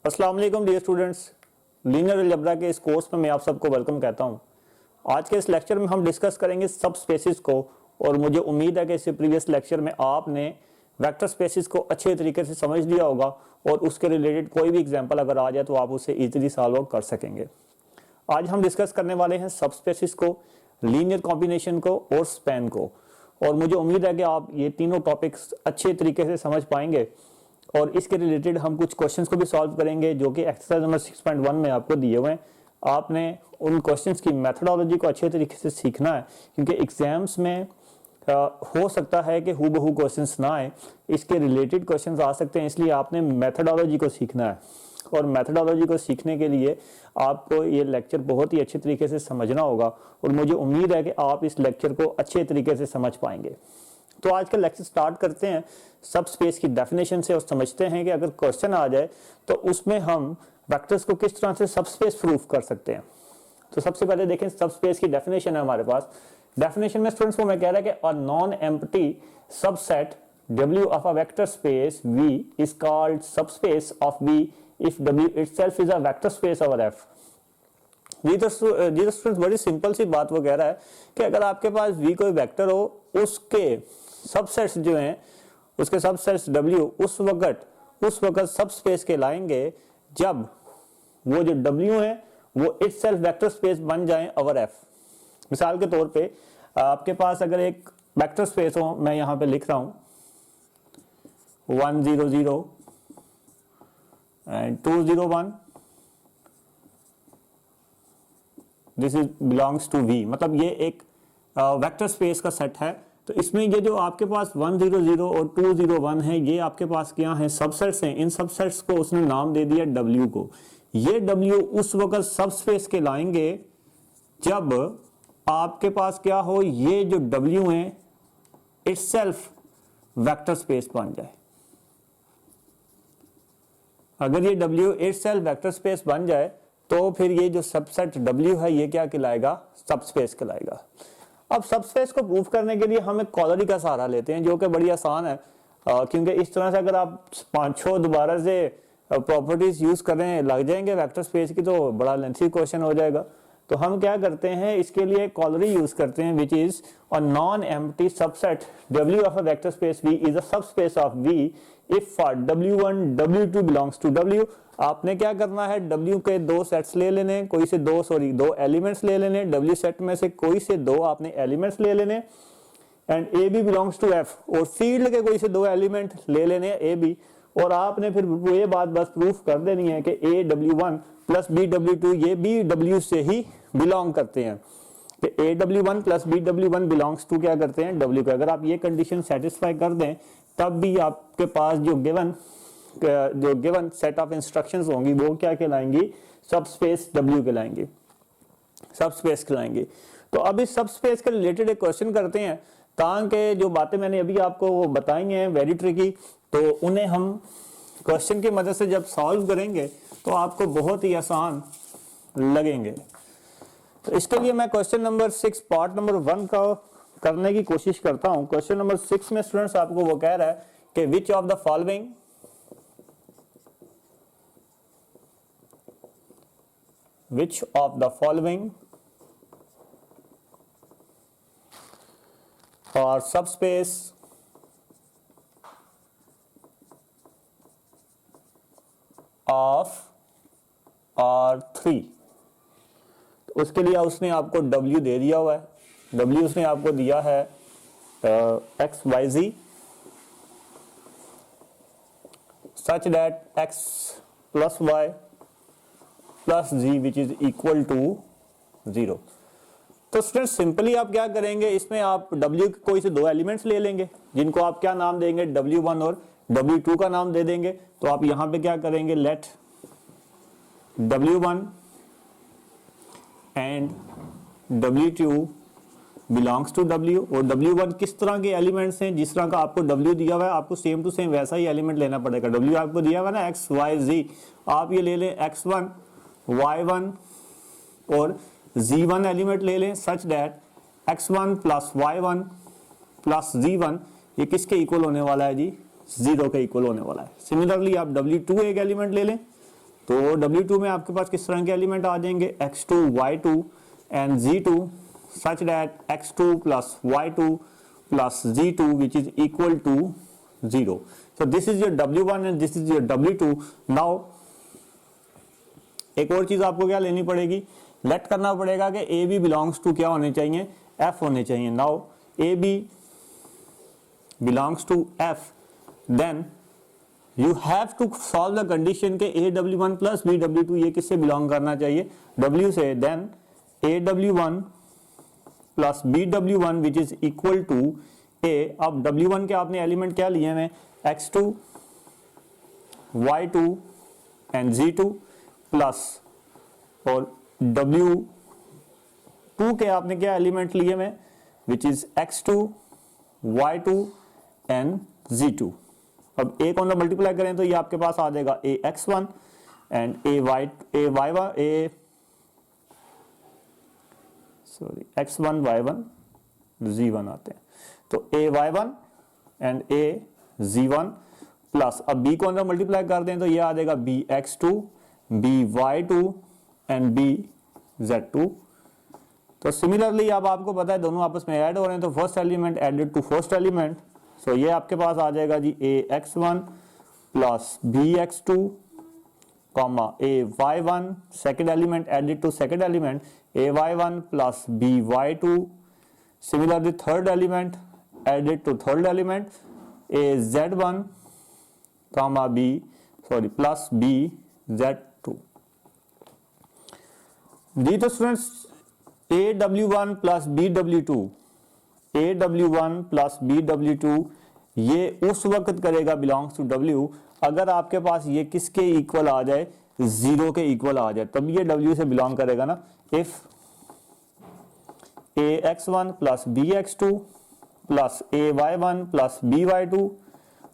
अस्सलाम वालेकुम dear students, linear algebra के इस कोर्स में मैं आप सबको वेलकम कहता हूं। आज के इस लेक्चर में हम डिस्कस करेंगे सब स्पेसिस को, और मुझे उम्मीद है कि इससे प्रीवियस लेक्चर में आपने वेक्टर स्पेसिस को अच्छे तरीके से समझ लिया होगा और उसके रिलेटेड कोई भी एग्जांपल अगर आ जाए तो आप उसे इजीली सॉल्व आउट कर सकेंगे। आज हम डिस्कस करने वाले हैं सब स्पेसिस को, लीनियर कॉम्बिनेशन को और स्पैन को, और मुझे उम्मीद है कि आप ये तीनों टॉपिक्स अच्छे तरीके से समझ पाएंगे। और इसके रिलेटेड हम कुछ क्वेश्चंस को भी सॉल्व करेंगे जो कि एक्सरसाइज नंबर 6.1 में आपको दिए हुए हैं। आपने उन क्वेश्चंस की मेथोडोलॉजी को अच्छे तरीके से सीखना है, क्योंकि एग्जाम्स में हो सकता है कि हूबहू क्वेश्चंस ना आए, इसके रिलेटेड क्वेश्चंस आ सकते हैं, इसलिए आपने मेथोडोलॉजी को सीखना है। और मेथोडोलॉजी को सीखने के लिए आपको ये लेक्चर बहुत ही अच्छे तरीके से समझना होगा, और मुझे उम्मीद है कि आप इस लेक्चर को अच्छे तरीके से समझ पाएंगे। तो आज का लेक्चर स्टार्ट करते हैं सब स्पेस की डेफिनेशन से और समझते हैं कि अगर क्वेश्चन आ जाए तो उसमें हम वेक्टर्स को किस तरह से सब स्पेस प्रूफ कर सकते हैं। तो सबसे पहले देखें सब स्पेस की डेफिनेशन है हमारे पास। डेफिनेशन में स्टूडेंट्स को मैं कह रहा है कि अ non empty subset W of a vector space V is called subspace of V if W itself is a vector space over F। Students बड़ी सिंपल सी बात वो कह रहा है कि अगर आपके पास V कोई वेक्टर हो, उसके सबसेट्स जो हैं, उसके सबसेट्स W उस वक्त सब स्पेस के लाएंगे जब वो जो W है वो इटसेल्फ वेक्टर स्पेस बन जाए ओवर F। मिसाल के तौर पे आपके पास अगर एक वेक्टर स्पेस हो, मैं यहां पे लिख रहा हूं 1 0 0 and 2 0 1, this is belongs to V, मतलब ये एक वेक्टर स्पेस का सेट है। तो इसमें ये जो आपके पास 1 0 0 और 2 0 1 है, ये आपके पास क्या है, सबसेट्स हैं। इन सबसेट्स को उसने नाम दे दिया W को। ये W उस वक्त सब स्पेस के लाएंगे जब आपके पास क्या हो, ये जो W है इटसेल्फ वेक्टर स्पेस बन जाए। अगर ये W इटसेल्फ वेक्टर स्पेस बन जाए तो फिर ये जो सबसेट W है ये क्या कहलाएगा, सबस्पेस कहलाएगा। अब सबस्पेस को प्रूफ करने के लिए हम एक कॉलरी का सहारा लेते हैं, जो कि बड़ी आसान है, क्योंकि इस तरह से अगर आप 5-6 दोबारा से प्रॉपर्टीज यूज करें लग जाएंगे वेक्टर स्पेस की तो बड़ा लेंथी क्वेश्चन हो जाएगा। तो हम क्या करते हैं, इसके लिए कॉलरी यूज करते हैं which is a non empty subset W of a vector space V is a subspace of V if for W1 W2 belongs to W। आपने क्या करना है, W के दो सेट्स ले लेने, कोई से दो एलिमेंट्स ले लेने, W सेट में से कोई से दो आपने एलिमेंट्स ले लेने, and AB belongs to F, और फील्ड के कोई से दो एलिमेंट ले लेने AB, और आपने फिर ये बात बस प्रूफ कर देनी है कि AW1 प्लस BW2 ये BW से ही बिलोंग करते हैं, कि AW1 plus BW1 belongs to क्या करते हैं, W को। अगर आप ये कंडीशन सेटिस्फाई कर दें तब भी आपके पास जो गिवन सेट ऑफ इंस्ट्रक्शंस होंगी वो क्या कहलाएंगी, सबस्पेस W कहलाएंगी, सबस्पेस कहलाएंगी। तो अब इस सबस्पेस के रिलेटेड एक क्वेश्चन करते हैं, ताकि जो बातें मैंने अभी आपको बताई हैं वेरी ट्रिकी, तो उन्हें हम क्वेश्चन की मदद से जब सॉल्व करेंगे तो आपको बहुत ही आसान लगेंगे। तो इसके लिए मैं क्वेश्चन नंबर 6 पार्ट नंबर 1 का करने की कोशिश करता हूं। क्वेश्चन नंबर 6 में स्टूडेंट्स आपको वो कह रहा है कि विच ऑफ द फॉलोइंग और सबस्पेस ऑफ R3। तो उसके लिए उसने आपको W दे दिया हुआ है। W उसने आपको दिया है XYZ such that X plus Y plus Z which is equal to 0। तो स्टूडेंट सिंपली आप क्या करेंगे, इसमें आप W के कोई से दो एलिमेंट्स ले लेंगे जिनको आप क्या नाम देंगे, W1 और W2 का नाम दे देंगे। तो आप यहां पे क्या करेंगे, let W1 and W2 belongs to W, और W1 किस तरह के एलिमेंट्स हैं, जिस तरह का आपको W दिया हुआ है आपको सेम टू सेम वैसा ही एलिमेंट लेना पड़ेगा। W आपको दिया हुआ है ना XYZ, आप ये ले लें X1 Y1 और Z1 एलिमेंट ले लें, such that X1 plus Y1 plus Z1 ये किसके इक्वल होने वाला है जी, 0 के इक्वल होने वाला है। सिमिलरली आप W2 एक एलिमेंट ले लें, तो W2 में आपके पास किस तरह के एलिमेंट आ जाएंगे, x2 y2 and z2 such that x2 plus y2 plus z2 which is equal to 0. So this is your W1 and this is your W2. Now एक और चीज आपको क्या लेनी पड़ेगी, लेट करना पड़ेगा कि ए बी बिलोंग्स टू क्या होने चाहिए, एफ होने चाहिए. Now A B belongs to F, then you have to solve the condition के AW1 प्लस BW2 ये किससे बिलोंग करना चाहिए, W से. Then AW1 plus BW1 which is equal to A. अब W1 के आपने एलिमेंट क्या लिए हैं, x2 y2 and z2 plus, और W2 के आपने क्या एलिमेंट लिए में, which is x2 y2 and z2. अब a को मल्टीप्लाई करें तो ये आपके पास आ जाएगा ax1 and x1 y1 z1 आते हैं. तो ay1 एंड az1 प्लस, अब b को अंदर मल्टीप्लाई कर दें तो ये आ जाएगा bx2 by2 एंड bz2. तो सिमिलरली अब आपको पता है दोनों आपस में ऐड हो रहे हैं, तो first element added to first element. So ये आपके पास आ जाएगा जी ax1 plus bx2 comma ay1, second element added to second element ay1 plus by2. Similarly third element added to third element az1 comma plus bz2. जी तो students AW1 plus BW2 ये उस वक्त करेगा बिलोंग्स टू W अगर आपके पास ये किसके इक्वल आ जाए, 0 के इक्वल आ जाए, तब ये W से बिलोंग करेगा ना. If ax1 plus bx2 plus ay1 plus by2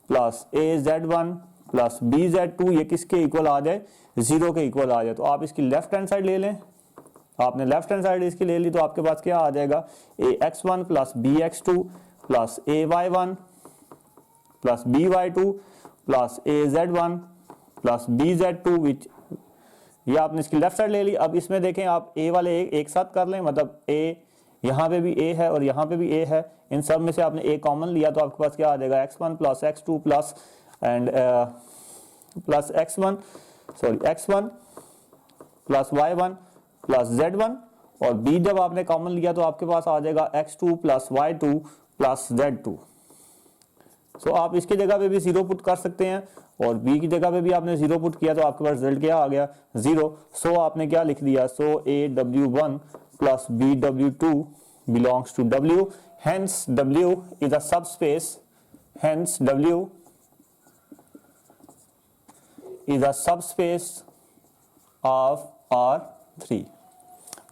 plus az1 plus bz2 ये किसके इक्वल आ जाए, 0 के इक्वल आ जाए. तो आप इसकी लेफ्ट हैंड साइड ले लें, आपने लेफ्ट हैंड साइड इसकी ले ली तो आपके पास क्या आ जाएगा, ax1 plus bx2 plus ay1 plus by2 plus az1 plus bz2 विच, ये आपने इसकी लेफ्ट साइड ले ली. अब इसमें देखें आप a वाले एक साथ कर लें, मतलब a यहाँ पे भी a है और यहाँ पे भी a है, इन सब में से आपने a कॉमन लिया तो आपके पास क्या आ जाएगा, x1 plus x2 plus and plus x1 plus y1 plus z1, और b जब आपने कॉमन लिया तो आपके पास आ जाएगा x2 plus y2 plus z2. सो आप इसकी जगह पे भी 0 पुट कर सकते हैं और b की जगह पे भी आपने 0 पुट किया तो आपके पास रिजल्ट क्या आ गया, 0. सो आपने क्या लिख दिया, so AW1 plus BW2 belongs to W, hence W is a subspace, hence W is a subspace of R3.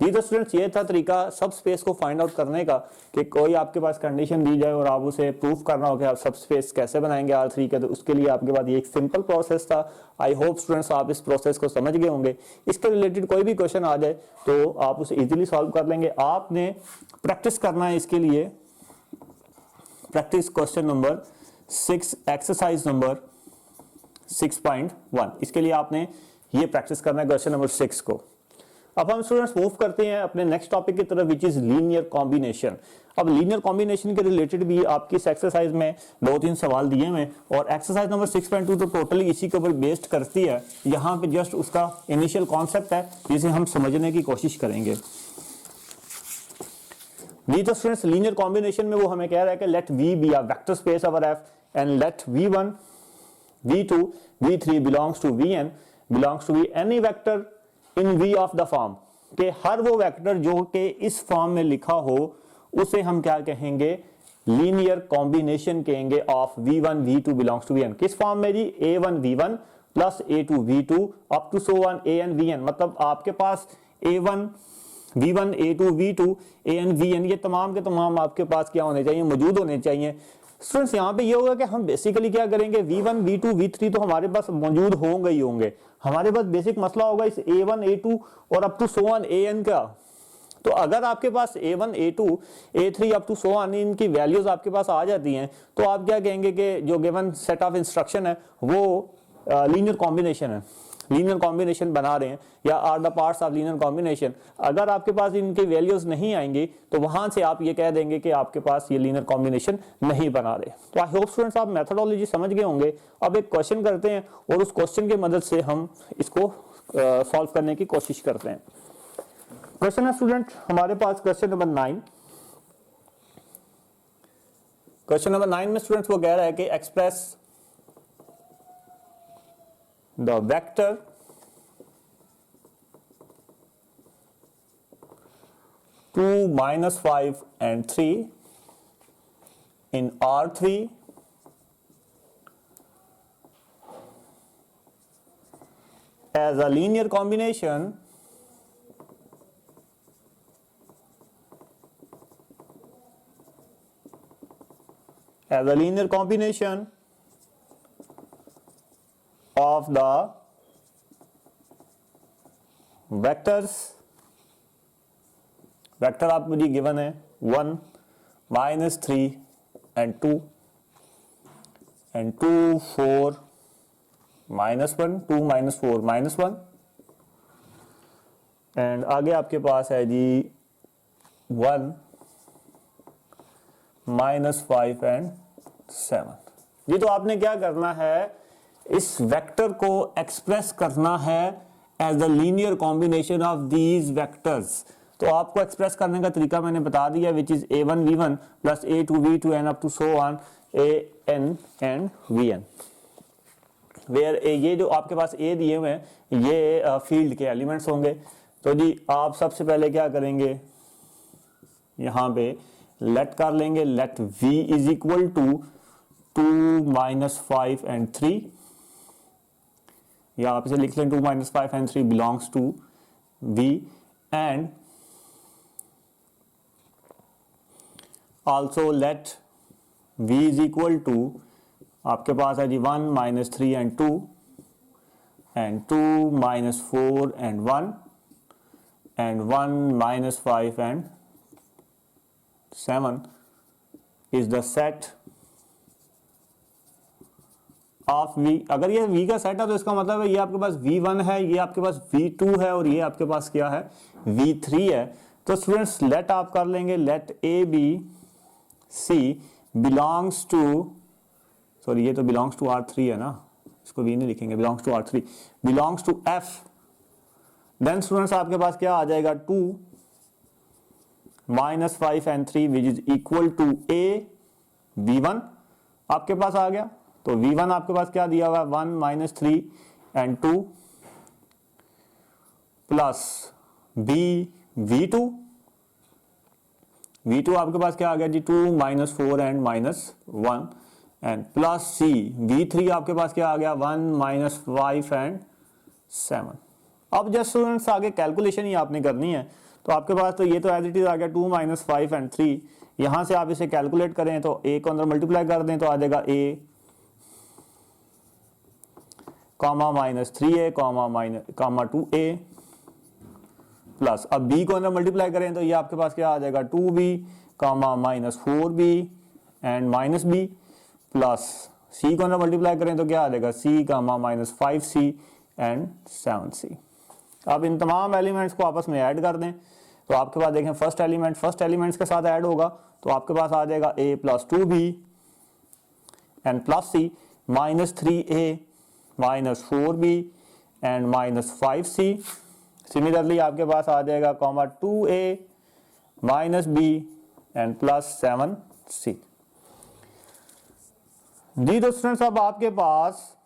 जी तो स्टूडेंट्स ये था तरीका सब स्पेस को फाइंड आउट करने का कि कोई आपके पास कंडीशन दी जाए और आप उसे प्रूफ करना हो कि आप सब स्पेस कैसे बनाएंगे R3 के, तो उसके लिए आपके पास ये एक सिंपल प्रोसेस था. आई होप स्टूडेंट्स आप इस प्रोसेस को समझ गए होंगे. इसके रिलेटेड कोई भी क्वेश्चन आ जाए तो आप उसे इजीली सॉल्व कर लेंगे. आपने प्रैक्टिस करना है इसके लिए, practice question number 6 exercise number 6.1. इसके लिए आपने ये प्रैक्टिस करना है क्वेश्चन नंबर 6 को. अब हम स्टूडेंट्स मूव करते हैं अपने नेक्स्ट टॉपिक की तरफ विच इज लीनियर कॉम्बिनेशन. अब लीनियर कॉम्बिनेशन के रिलेटेड भी आपकी इस एक्सरसाइज में 2-3 सवाल दिए हुए और एक्सरसाइज नंबर 6.2 तो टोटली इसी के ऊपर बेस्ड करती है. यहाँ पे जस्ट उसका इनिशियल कॉन्सेप्ट है जिसे हम समझने की कोशिश करेंगे. जी तो स्टूडेंट्स लीनियर कॉम्बिनेशन में वो हमें कह रहा है कि let V be a vector space over F and let V1 V2 V3 belongs to Vn belongs to be any vector in V of the form के हर वो वेक्टर जो कि इस फॉर्म में लिखा हो उसे हम क्या कहेंगे, लीनियर कॉम्बिनेशन कहेंगे of V1 V2 belongs to Vn. किस फॉर्म में जी, A1 V1 plus A2 V2 up to so on An Vn. मतलब आपके पास A1 V1 A2 V2 An Vn ये तमाम के तमाम आपके पास क्या होने चाहिए, मौजूद होने चाहिए. स्टूडेंट्स यहाँ पे ये होगा कि हम बेसिकली क्या करेंगे, V1 V2 V3 तो हमारे पास मौजूद होंगे ही होंगे. हमारे पास बेसिक मसला होगा इस A1 A2 और up to so on An का. तो अगर आपके पास A1 A2 A3 up to so on इनकी वैल्यूज आपके पास आ जाती हैं तो आप क्या कहेंगे कि जो गिवन सेट ऑफ इंस्ट्रक्शन है वो लीनियर कॉम्बिनेशन है. लीनियर कॉम्बिनेशन बना रहे हैं या are the parts of linear combination, अगर आपके पास इनकी वैल्यूज नहीं आएंगी तो वहां से आप ये कह देंगे कि आपके पास ये लीनियर कॉम्बिनेशन नहीं बना रहे। तो आई होप स्टूडेंट्स आप मेथोडोलॉजी समझ गए होंगे। अब एक क्वेश्चन करते हैं और उस क्वेश्चन की मदद से हम इसको सॉल्व करने की कोशिश करते हैं। क्वेश्चन है स्टूडेंट हमारे पास क्वेश्चन नंबर 9। क्वेश्चन नंबर 9 में स्टूडेंट्स वो कह रहा है कि express the vector two -5 and 3 in R3 as a linear combination of the vectors, vector आपको जी गिवन है 1 -3 and 2 and 2 4 -1 2 -4 -1 एंड आगे आपके पास है जी 1 -5 and 7 जी। तो आपने क्या करना है, इस वेक्टर को एक्सप्रेस करना है as the linear combination of these vectors. तो आपको एक्सप्रेस करने का तरीका मैंने बता दिया, which is a1 v1 plus a2 v2 and up to so on an and vn, where ये जो आपके पास a दिए हुए हैं ये फील्ड के एलिमेंट्स होंगे। तो जी आप सबसे पहले क्या करेंगे, यहाँ पे लेट कर लेंगे, let v is equal to 2 -5 and 3, या आप इसे लिख लें 2 -5 and 3 belongs to v, and also let v is equal to आपके पास है जी 1 -3 and 2 and 2 -4 and 1 and 1 -5 and 7 is the set of v। अगर ये v का सेट है तो इसका मतलब है ये आपके पास v1 है, ये आपके पास v2 है और ये आपके पास क्या है v3 है। तो स्टूडेंट्स लेट आप कर लेंगे, let a b C belongs to, sorry ये तो belongs to R3 है ना, इसको भी नहीं लिखेंगे, belongs to R3, belongs to F। Then students आपके पास क्या आ जाएगा 2 -5 and 3 which is equal to A V1 आपके पास आ गया। तो V1 आपके पास क्या दिया हुआ है 1 -3 and 2 plus B V2, V2 आपके पास क्या आ गया जी 2 -4 and -1 and plus C V3 आपके पास क्या आ गया 1 -5 and 7। अब जस्ट स्टूडेंट्स आगे कैलकुलेशन ही आपने करनी है। तो आपके पास तो ये तो एज इट इज आ गया 2 -5 and 3, यहां से आप इसे कैलकुलेट करें तो a को अंदर मल्टीप्लाई कर दें तो आ जाएगा a -3a 2a प्लस, अब b को अंदर मल्टीप्लाई करें तो ये आपके पास क्या आ जाएगा 2b -4b and -b plus c को अंदर मल्टीप्लाई करें तो क्या आ जाएगा c -5c एंड 7c। अब इन तमाम एलिमेंट्स को आपस में ऐड कर दें तो आपके पास देखें फर्स्ट एलिमेंट्स के साथ ऐड होगा तो आपके पास आ जाएगा a + 2b and plus c -3a -4b and -5c। Similarly आपके पास आ जाएगा 2a -b and plus 7c। जी तो स्टूडेंट्स अब आपके पास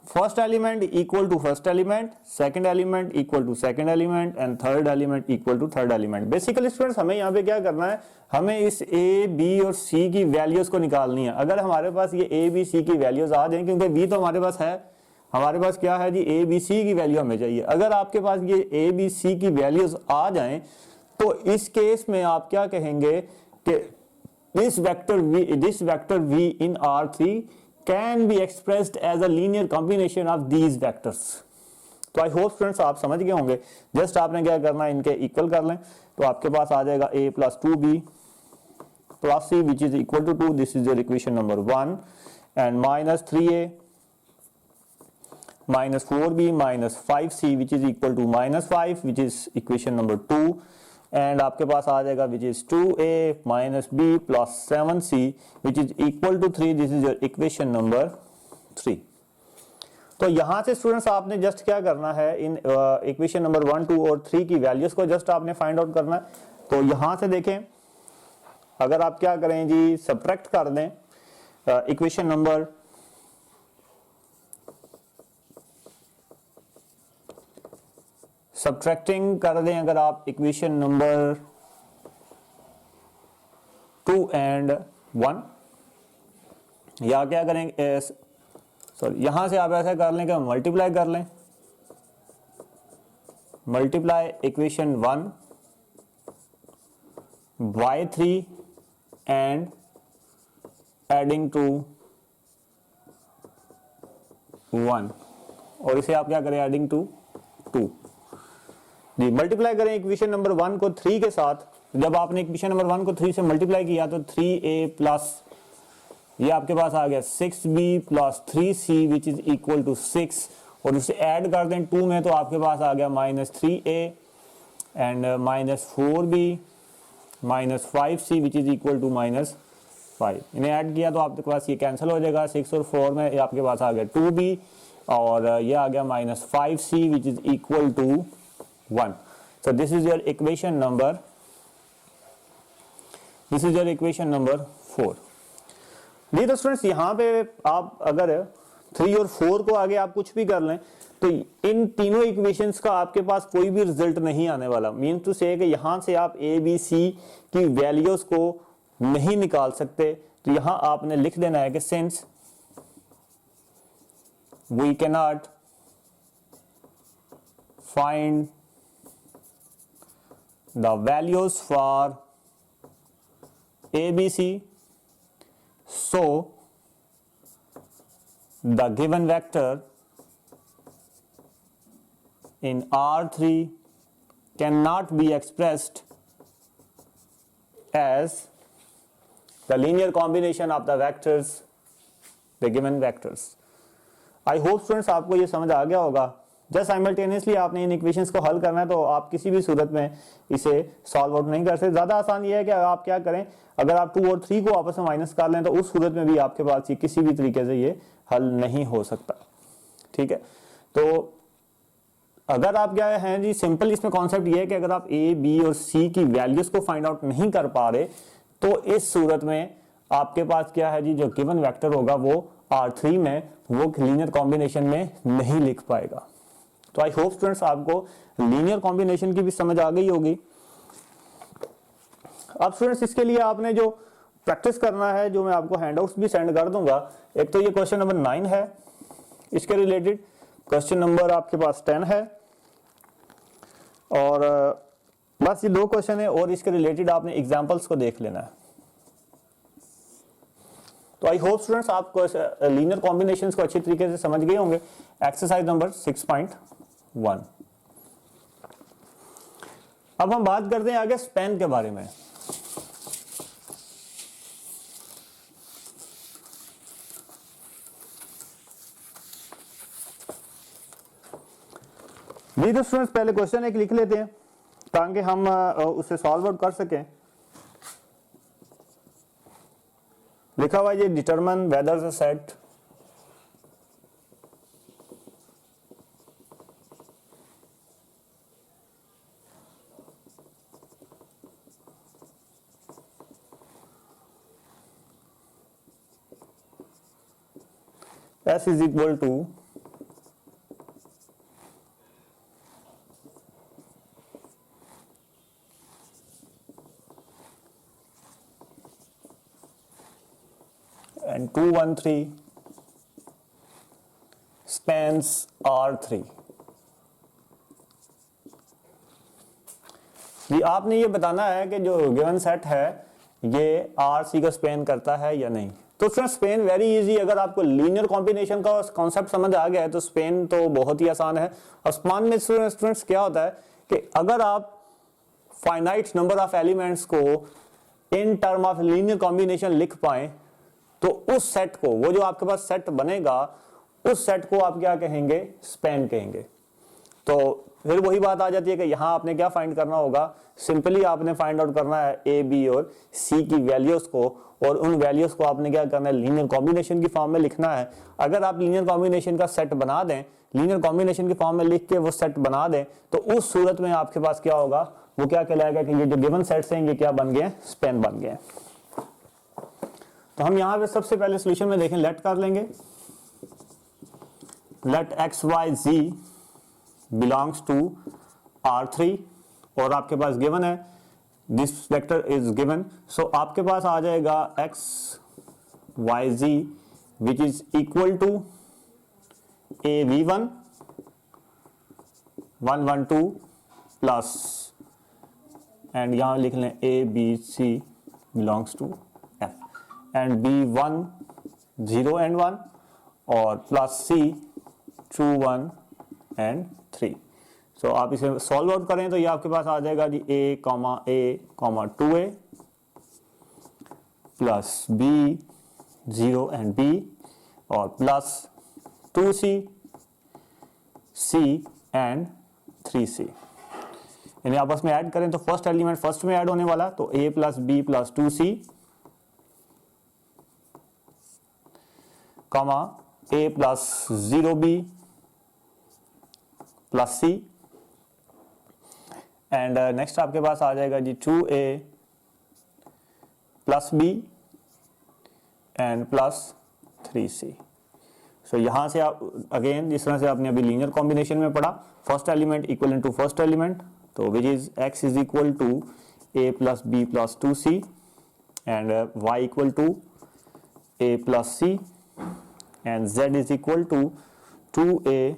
first element equal to first element, second element equal to second element and third element equal to third element. Basically students हमें यहाँ पे क्या करना है, हमें इस a, b और c की वैल्यूज को निकालनी है। अगर हमारे पास ये a, b, c की वैल्यूज आ जाए, क्योंकि v तो हमारे पास है, हमारे पास क्या है जी a, b, c की वैल्यू हमें चाहिए। अगर आपके पास ये a, b, c की वैल्यूज आ जाएं तो इस केस में आप क्या कहेंगे कि this vector v in R3 can be expressed as a linear combination of these vectors। तो आई होप स्टूडेंट्स आप समझ गए होंगे। जस्ट आपने क्या करना है, इनके इक्वल कर लें तो आपके पास आ जाएगा a + 2b + c which is equal to 2, this is your equation number 1 and -3a minus 4b minus 5c which is equal to minus 5 which is equation number 2 and आपके पास आ जाएगा which is 2a minus b plus 7c which is equal to 3। This is your equation number 3। तो यहां से students आपने just क्या करना है, इन इक्वेशन नंबर 1, 2 और 3 की वैल्यूज को जस्ट आपने फाइंड आउट करना है। तो यहां से देखें, अगर आप क्या करें जी, सब्ट्रैक्ट कर दें इक्वेशन नंबर सब्ट्रैक्टिंग कर दें अगर आप इक्वेशन नंबर 2 एंड 1, या क्या करें, सॉरी यहां से आप ऐसा कर लें कि मल्टीप्लाई कर लें, multiply equation 1 by 3 and adding to 1, और इसे आप क्या करें, एडिंग टू 2 जी। मल्टीप्लाई करें इक्वेशन नंबर 1 को 3 के साथ। जब आपने इक्वेशन नंबर 1 को 3 से मल्टीप्लाई किया तो 3a प्लस ये आपके पास आ गया 6b plus 3c which is equal to 6, और उसे ऐड कर दें 2 में तो आपके पास आ गया minus 3a and minus 4b minus 5c which is equal to minus 5। इन्हें ऐड किया तो आपके पास ये कैंसिल हो जाएगा, 6 और 4 में आपके पास आ गया 2b और ये आ गया minus 5c which is equal to 1। So this is your equation number 4। जी तो स्टूडेंट्स यहाँ पे आप अगर 3 और 4 को आगे आप कुछ भी कर लें तो इन तीनों इक्वेशंस का आपके पास कोई भी रिजल्ट नहीं आने वाला। मीन टू से कि यहाँ से आप a b c की वैल्यूज को नहीं निकाल सकते। तो यहाँ आपने लिख देना है कि since we cannot find the values for a b c, so the given vector in R3 cannot be expressed as the linear combination of the vectors, the given vectors। I hope students आपको ये समझ आ गया होगा। Just simultaneously आपने इन equations को हल करना है, तो आप किसी भी सूरत में इसे सॉल्व आउट नहीं कर सकते। ज्यादा आसान ये है कि आप क्या करें, अगर आप 2 और 3 को आपस में माइनस कर लें तो उस सूरत में भी आपके पास ये किसी भी तरीके से ये हल नहीं हो सकता। ठीक है, तो अगर आप क्या है जी, सिंपल इसमें कॉन्सेप्ट ये है कि अगर आप a b और c की वैल्यूज को फाइंड आउट नहीं कर पा रहे तो इस सूरत में आपके पास क्या है जी, जो गिवन वेक्टर होगा वो R3 में वो लीनियर कॉम्बिनेशन में नहीं लिख पाएगा। तो आई होप स्टूडेंट्स आपको लीनियर कॉम्बिनेशन की भी समझ आ गई होगी। अब स्टूडेंट्स इसके लिए आपने जो प्रैक्टिस करना है, जो मैं आपको हैंडआउट्स भी सेंड कर दूंगा, एक तो ये क्वेश्चन नंबर 9 है, इसके रिलेटेड क्वेश्चन नंबर आपके पास 10 है, और बस ये 2 क्वेश्चन है और इसके रिलेटेड आपने एग्जांपल्स को देख लेना है। तो आई होप स्टूडेंट्स आपको लीनियर कॉम्बिनेशंस को अच्छी तरीके से समझ गए होंगे। Exercise number 6.1। अब हम बात करते हैं आगे स्पैन के बारे में। जी तो स्टूडेंट्स पहले क्वेश्चन एक लिख लेते हैं ताकि हम उसे सॉल्व आउट कर सकें। लिखा हुआ है determine whether the set S is equal to and 213 spans R3। जी आपने ये बताना है कि जो गिवन सेट है ये RC को स्पेन करता है या नहीं। तो फ्रेंड्स स्पेन वेरी इजी, अगर आपको लीनियर कॉम्बिनेशन का कॉन्सेप्ट समझ आ गया है तो स्पेन तो बहुत ही आसान है। और स्पेन में स्टूडेंट्स क्या होता है कि अगर आप फाइनाइट नंबर ऑफ एलिमेंट्स को in term of linear combination लिख पाए तो उस सेट को, वो जो आपके पास सेट बनेगा उस सेट को आप क्या कहेंगे, स्पैन कहेंगे। तो फिर वही बात आ जाती है कि यहाँ आपने क्या फाइंड करना होगा, सिंपली आपने फाइंड आउट करना है ए, बी और सी की वैल्यूज को, और उन वैल्यूज को आपने क्या करना है, लीनियर कॉम्बिनेशन की फॉर्म में लिखना है। अगर आप लीनियर कॉम्बिनेशन का सेट बना दें, लीनियर कॉम्बिनेशन की फॉर्म में लिख के वो सेट बना दें, तो उस सूरत में आपके पास क्या होगा, वो क्या कहलाएगा कि ये जो गिवन सेट्स हैं ये क्या बन गए, स्पैन बन गए। तो हम यहाँ पे सबसे पहले सोल्यूशन में देखें, लेट कर लेंगे, let X Y Z belongs to R3 और आपके पास गिवन है this vector is given, so आपके पास आ जाएगा X Y Z which is equal to AV1 112 plus, and यहां लिख लें ABC belongs to F and B1 0 and 1 और प्लस C 2 1 and 3। सो आप इसे सॉल्व आउट करें तो ये आपके पास आ जाएगा जी A, 2A plus B 0 and B और plus 2C C and 3C। इन्हें आपस में ऐड करें तो फर्स्ट एलिमेंट फर्स्ट में ऐड होने वाला, तो A plus B plus 2C comma A plus 0B plus C and next आपके पास आ जाएगा जी 2A plus B and plus 3C। सो यहां से आप अगेन जिस तरह से आपने अभी लीनियर कॉम्बिनेशन में पढ़ा, first element equal to first element, तो which is x is equal to A plus B plus 2C and y equal to A plus C and z is equal to 2A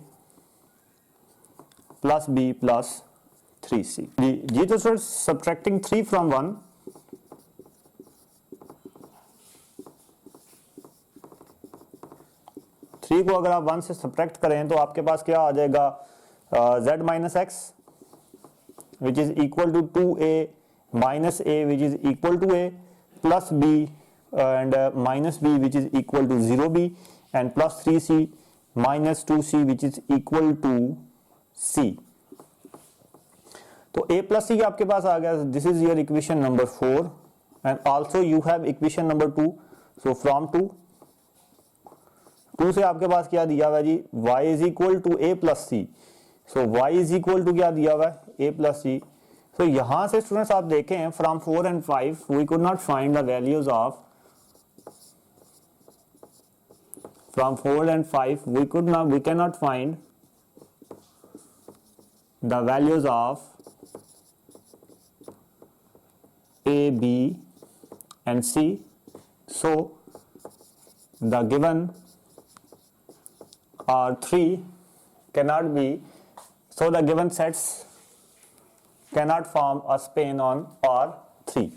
plus B plus 3C। जी तो sir subtracting 3 from 1, three को अगर आप 1 से subtract करें तो आपके पास क्या आ जाएगा, z minus X which is equal to 2A minus A which is equal to A plus B and minus B which is equal to 0B and plus 3C minus 2C which is equal to C। तो A plus C आपके पास आ गया, this is your equation number 4 and also you have equation number 2। So from 2 से आपके पास क्या दिया हुआ है जी, y is equal to A plus C। So y is equal to क्या दिया हुआ है, A प्लस C। सो यहां से स्टूडेंट्स आप देखें from 4 and 5 we could not find the values of, from 4 and 5 we cannot find the values of A, B and C, so the given R3 cannot be, so the given sets cannot form a span on R3।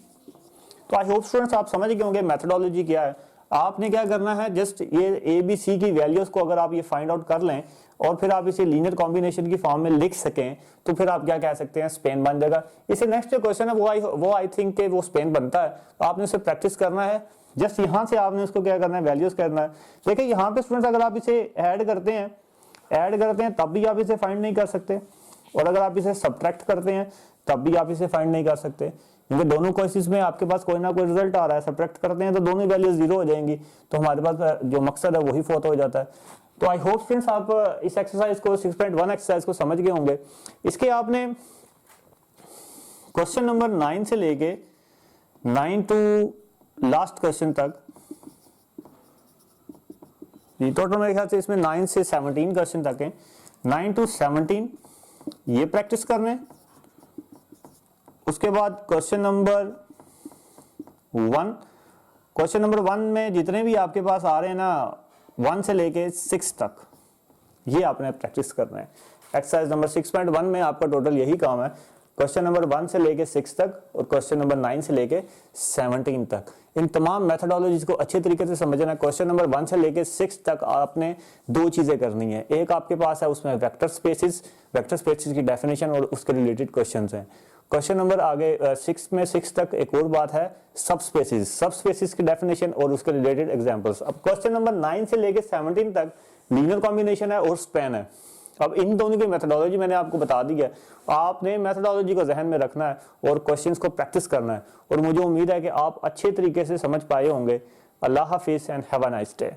तो I hope students आप समझ गए होंगे methodology क्या है। आपने क्या करना है, जस्ट ये ए बी सी की वैल्यूज को अगर आप ये फाइंड आउट कर लें और फिर आप इसे लीनियर कॉम्बिनेशन की फॉर्म में लिख सकें तो फिर आप क्या कह सकते हैं, स्पेन बन जाएगा। इसे नेक्स्ट जो क्वेश्चन है वो आई थिंक के वो स्पेन बनता है, तो आपने उसे प्रैक्टिस करना है। जस्ट यहाँ से आपने उसको क्या करना है, वैल्यूज करना है। देखिए यहाँ पे स्टूडेंट्स अगर आप इसे ऐड करते हैं तब भी आप इसे फाइंड नहीं कर सकते, और अगर आप इसे सब्ट्रैक्ट करते हैं तब भी आप इसे फाइंड नहीं कर सकते, क्योंकि दोनों केसेस में आपके पास कोई ना कोई रिजल्ट आ रहा है। सब्ट्रैक्ट करते हैं तो दोनों वैल्यूज जीरो हो जाएंगी, तो हमारे पास जो मकसद है वही फॉलो हो जाता है। तो आई होप फ्रेंड्स आप इस एक्सरसाइज को 6.1 एक्सरसाइज को समझ गए होंगे। इसके आपने क्वेश्चन नंबर 9 से लेके 9 टू लास्ट क्वेश्चन तक, टोटल मेरे ख्याल से इसमें 9 से 17 क्वेश्चन तक है, 9 टू 17 ये प्रैक्टिस करने। उसके बाद क्वेश्चन नंबर 1 में जितने भी आपके पास आ रहे हैं ना 1 से लेके 6 तक, ये आपने प्रैक्टिस करना है। एक्सरसाइज नंबर 6.1 में आपका टोटल यही काम है, क्वेश्चन नंबर 1 से लेके 6 तक और क्वेश्चन नंबर 9 से लेके 17 तक। इन तमाम मेथोडोलॉजीज को अच्छे तरीके से समझना है। क्वेश्चन नंबर 1 से लेके 6 तक आपने दो चीजें करनी है। एक आपके पास है उसमें वेक्टर स्पेसिस की डेफिनेशन और उसके रिलेटेड क्वेश्चंस हैं। क्वेश्चन नंबर आगे 6 तक एक और बात है सब स्पेसिस की डेफिनेशन और उसके रिलेटेड एग्जांपल्स। अब क्वेश्चन नंबर 9 से लेके 17 तक लीनियर कॉम्बिनेशन है और स्पैन है। अब इन दोनों की मेथोडोलॉजी मैंने आपको बता दी है, आपने मेथोडोलॉजी को जहन में रखना है और क्वेश्चंस को प्रैक्टिस करना है, और मुझे उम्मीद है कि आप अच्छे तरीके से समझ पाए होंगे। अल्लाह हाफिज़ and have a nice day.